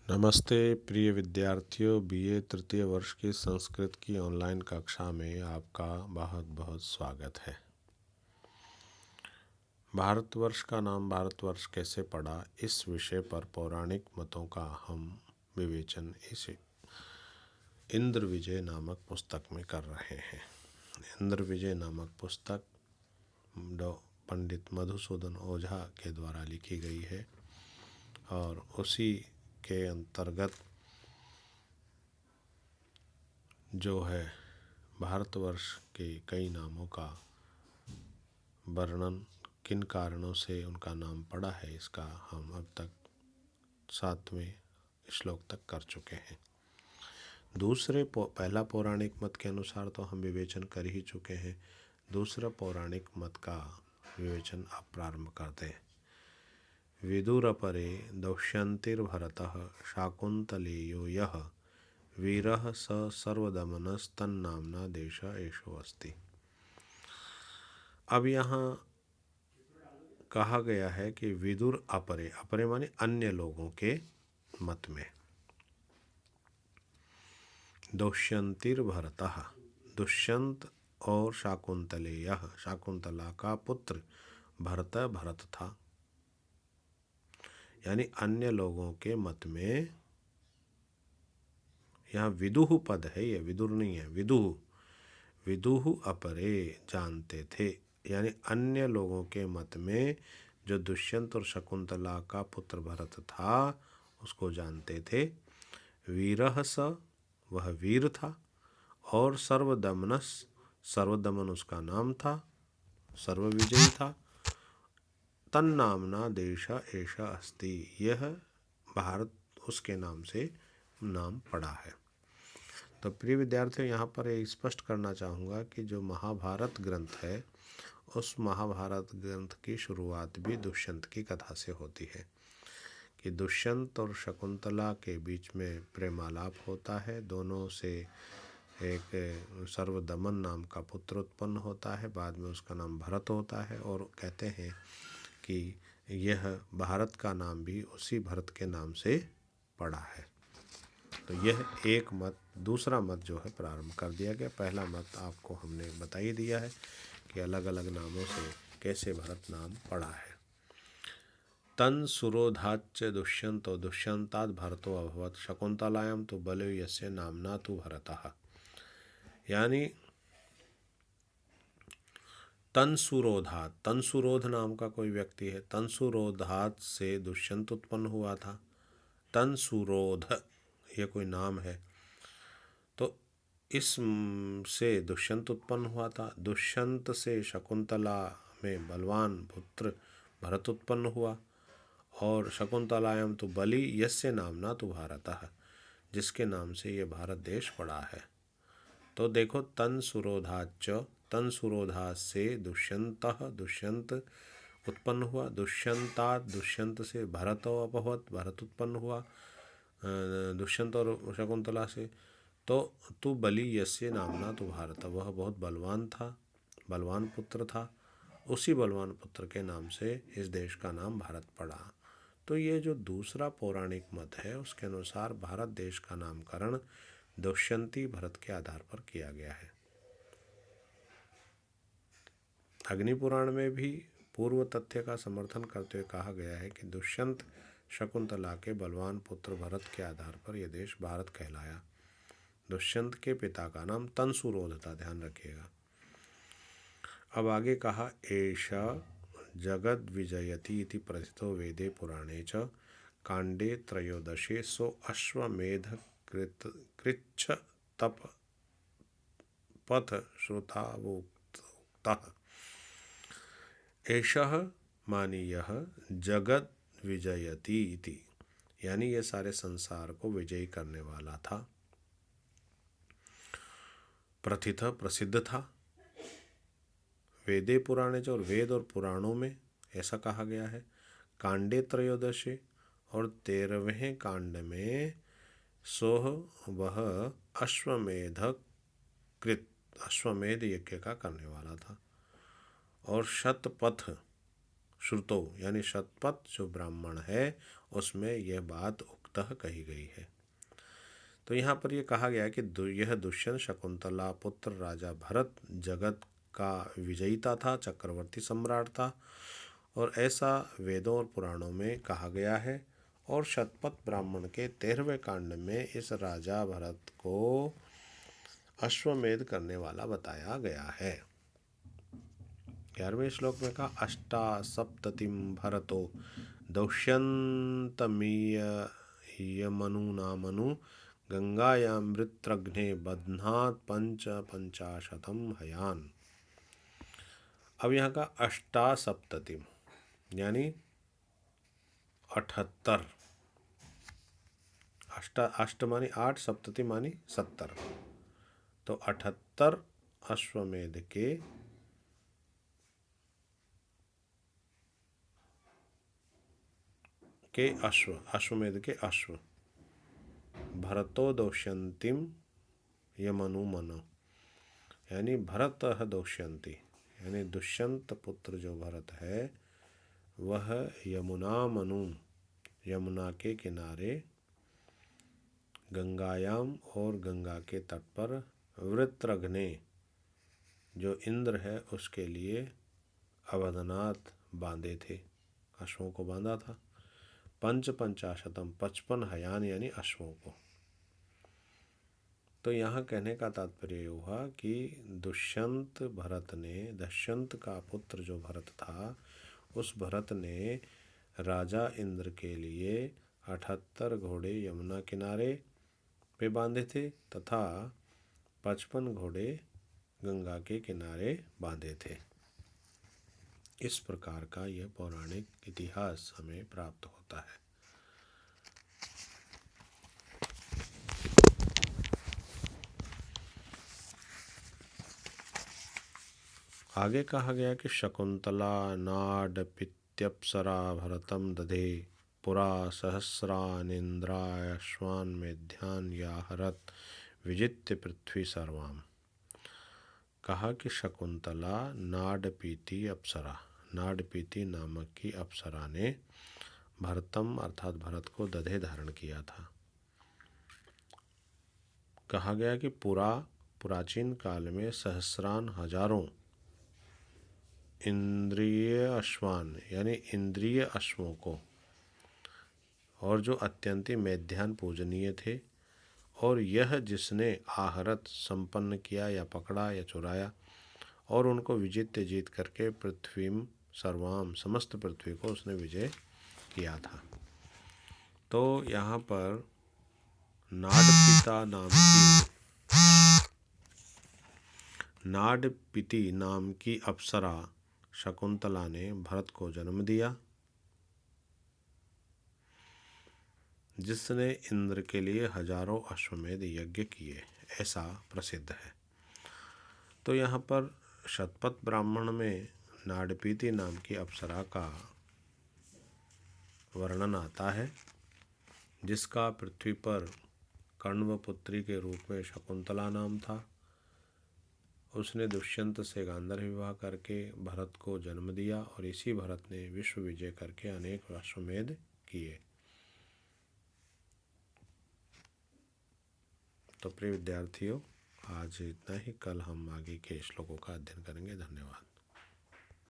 नमस्ते प्रिय विद्यार्थियों, बीए तृतीय वर्ष की संस्कृत की ऑनलाइन कक्षा में आपका बहुत बहुत स्वागत है। भारतवर्ष का नाम भारतवर्ष कैसे पड़ा, इस विषय पर पौराणिक मतों का हम विवेचन इस इंद्र विजय नामक पुस्तक में कर रहे हैं। इंद्र विजय नामक पुस्तक पंडित मधुसूदन ओझा के द्वारा लिखी गई है और उसी के अंतर्गत जो है भारतवर्ष के कई नामों का वर्णन, किन कारणों से उनका नाम पड़ा है, इसका हम अब तक 7वें श्लोक तक कर चुके हैं। पहला पौराणिक मत के अनुसार तो हम विवेचन कर ही चुके हैं। दूसरा पौराणिक मत का विवेचन आप प्रारंभ करते हैं। विदुरपरे दौष्यन्तिर्भरतः शाकुन्तलेयो यः वीरः स सर्वदमनस्तन्नाम्ना देश एषो अस्ति। अब यहाँ कहा गया है कि विदुर अपरे, अपरे माने अन्य लोगों के मत में, दुष्यंतिर्भरतः, दुष्यंत और शाकुंतलेय, शाकुंतला का पुत्र भरत, भरत था, यानी अन्य लोगों के मत में। यहाँ विदुह पद है, यह विदुर नहीं है, विदुह। विदुह अपरे जानते थे, यानी अन्य लोगों के मत में जो दुष्यंत और शकुंतला का पुत्र भरत था उसको जानते थे। वीरः स, वह वीर था, और सर्वदमनस, सर्वदमन उसका नाम था, सर्वविजयी था। तन्नामना देश एषा अस्ति, यह भारत उसके नाम से नाम पड़ा है। तो प्रिय विद्यार्थियों, यहाँ पर ये स्पष्ट करना चाहूँगा कि जो महाभारत ग्रंथ है, उस महाभारत ग्रंथ की शुरुआत भी दुष्यंत की कथा से होती है कि दुष्यंत और शकुंतला के बीच में प्रेमालाप होता है। दोनों से एक सर्वदमन नाम का पुत्र उत्पन्न होता है, बाद में उसका नाम भरत होता है, और कहते हैं कि यह भारत का नाम भी उसी भरत के नाम से पड़ा है। तो यह एक मत। दूसरा मत जो है प्रारंभ कर दिया गया। पहला मत आपको हमने बता ही दिया है कि अलग अलग नामों से कैसे भरत नाम पड़ा है। तन सुरोधाच्च दुष्यंतो दुष्यंतात् भरतो अभवत् शकुंतलायां तो बलो यस्य नामना तु भरतः, यानी तनसुरोधात, तनसुरोध नाम का कोई व्यक्ति है, तनसुरोधात से दुष्यंत उत्पन्न हुआ था। तनसुरोध ये कोई नाम है, तो इस से दुष्यंत उत्पन्न हुआ था। दुष्यंत से शकुंतला में बलवान पुत्र भरत उत्पन्न हुआ, और शकुंतलायां तो बलि यस्य नामना तो भारतः, जिसके नाम से ये भारत देश पड़ा है। तो देखो, तन सुरोधाच, तन सुरोधा से दुष्यंत, दुष्यंत उत्पन्न हुआ। दुष्यंता, दुष्यंत से भरत अपहत, भरत उत्पन्न हुआ दुष्यंत और शकुंतला से। तो तू बलि यस्य नामना तो भारत, वह बहुत बलवान था, बलवान पुत्र था, उसी बलवान पुत्र के नाम से इस देश का नाम भारत पड़ा। तो ये जो दूसरा पौराणिक मत है, उसके अनुसार भारत देश का नामकरण दुष्यंती भरत के आधार पर किया गया है। अग्निपुराण में भी पूर्व तथ्य का समर्थन करते हुए कहा गया है कि दुष्यंत शकुंतला के बलवान पुत्र भरत के आधार पर यह देश भारत कहलाया। दुष्यंत के पिता का नाम तनसुरोध था, ध्यान रखिएगा। अब आगे कहा, एषा जगद विजयति इति प्रथितो वेदे पुराणे च कांडे त्रयोदशे सो अश्वमेध कृच्छ तप पथ श्रुतावोक्तः। एषः मानी यह, जगत विजयति इति, यानी यह सारे संसार को विजयी करने वाला था, प्रथित प्रसिद्ध था। वेदे पुराणे जो, और वेद और पुराणों में ऐसा कहा गया है। कांडे त्रयोदशे, और 13वें कांड में सोह वह अश्वमेध कृत, अश्वमेध यज्ञ का करने वाला था। और शतपथ श्रुतो, यानी शतपथ जो ब्राह्मण है उसमें यह बात उक्त मुक्तः कही गई है। तो यहाँ पर यह कहा गया कि यह दुष्यंत शकुंतला पुत्र राजा भरत जगत का विजयिता था, चक्रवर्ती सम्राट था, और ऐसा वेदों और पुराणों में कहा गया है। और शतपथ ब्राह्मण के 13वें कांड में इस राजा भरत को अश्वमेध करने वाला बताया गया है। 11वें श्लोक में कहा अष्टा सप्ततिम भरतो दौष्यन्तमीयमनु गंगायां वृत्रघ्ने बध्नात् पंचाशतम हयान। अब यहाँ का अष्टा सप्ततिम यानी 78। अष्ट मानी 8, सप्तति मानी 70। तो 78 अश्वमेध के अश्वमेध के अश्व भरतो दौष्यंतिम यमनु मनो यानी भरत दौष्यंती यानी दुष्यंत पुत्र जो भरत है वह यमुना मनु यमुना के किनारे गंगायाम और गंगा के तट पर वृत्रघ्ने जो इंद्र है उसके लिए अवधनाथ बांधे थे, अश्वों को बांधा था। पंचाशतम 55 हयान यानी अश्वों को। तो यहाँ कहने का तात्पर्य हुआ कि दुष्यंत का पुत्र जो भरत था उस भरत ने राजा इंद्र के लिए 78 घोड़े यमुना किनारे पे बांधे थे तथा 55 घोड़े गंगा के किनारे बांधे थे। इस प्रकार का यह पौराणिक इतिहास हमें प्राप्त होता है। आगे कहा गया कि शकुंतला नाडपित्यप्सरा भरतम दधे पुरा सहस्रानिन्द्रायश्वान मेध्यान याहरत विजित्य पृथ्वी सर्वाम। कहा कि शकुंतला नाडपीति अप्सरा, नाडपीति नामक की अप्सरा ने भरतम अर्थात भरत को दधे धारण किया था। कहा गया कि प्राचीन काल में सहस्रान हजारों इंद्रिय अश्वान यानी इंद्रिय अश्वों को और जो अत्यंत मेध्यान पूजनीय थे और यह जिसने आहरत संपन्न किया या पकड़ा या चुराया और उनको विजित्य जीत करके पृथ्वीम सर्वाम समस्त पृथ्वी को उसने विजय किया था। तो यहाँ पर नाडपिति नाम की अप्सरा शकुंतला ने भरत को जन्म दिया जिसने इंद्र के लिए हजारों अश्वमेध यज्ञ किए, ऐसा प्रसिद्ध है। तो यहाँ पर शतपथ ब्राह्मण में नाडपीति नाम की अप्सरा का वर्णन आता है जिसका पृथ्वी पर कण्व पुत्री के रूप में शकुंतला नाम था। उसने दुष्यंत से गांधर्व विवाह करके भरत को जन्म दिया और इसी भरत ने विश्व विजय करके अनेक अश्वमेध किए। तो प्रिय विद्यार्थियों, आज इतना ही। कल हम आगे के श्लोकों का अध्ययन करेंगे। धन्यवाद।